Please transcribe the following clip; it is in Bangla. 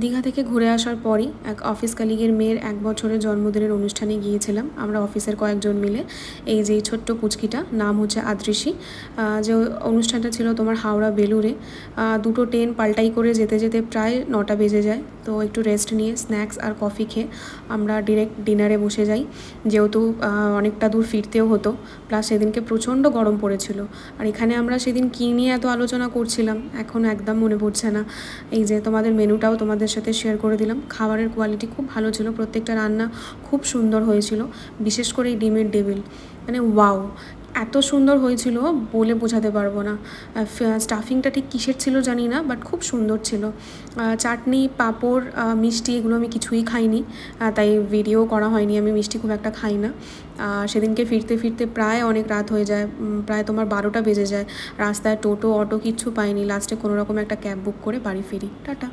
দীঘা থেকে ঘুরে আসার পরই এক অফিস কালিগের মেয়ের 1 বছরের জন্মদিনের অনুষ্ঠানে গিয়েছিলাম আমরা অফিসের কয়েকজন মিলে। এই যে ছোট্ট পুচকিটা নাম হচ্ছে আদৃশী। যে অনুষ্ঠানটা ছিল তোমার হাওড়া বেলুড়ে। দুটো ট্রেন পাল্টাই করে যেতে যেতে প্রায় 9টা বেজে যায়। তো একটু রেস্ট নিয়ে স্ন্যাক্স আর কফি খেয়ে আমরা ডিরেক্ট ডিনারে বসে যাই, যেহেতু অনেকটা দূর ফিরতেও হতো, প্লাস সেদিনকে প্রচণ্ড গরম পড়েছিল। আর এখানে আমরা সেদিন কী নিয়ে এত আলোচনা করছিলাম এখন একদম মনে পড়ছে না। এই যে তোমাদের মেনুটাও তোমাদের সাথে শেয়ার করে দিলাম। খাবারের কোয়ালিটি খুব ভালো ছিল, প্রত্যেকটা রান্না খুব সুন্দর হয়েছিল, বিশেষ করে এই ডিমের ডেভিল, মানে ওয়াও, এত সুন্দর হয়েছিল বলে বোঝাতে পারবো না। স্টাফিংটা ঠিক কিসের ছিল জানি না, বাট খুব সুন্দর ছিল। চাটনি, পাঁপড়, মিষ্টি এগুলো আমি কিছুই খাইনি, তাই ভিডিও করা হয়নি। আমি মিষ্টি খুব একটা খাই না। সেদিনকে ফিরতে ফিরতে প্রায় অনেক রাত হয়ে যায়, প্রায় তোমার 12টা বেজে যায়। রাস্তায় টোটো অটো কিচ্ছু পাইনি, লাস্টে কোনো রকম একটা ক্যাব বুক করে বাড়ি ফিরি। টাটা।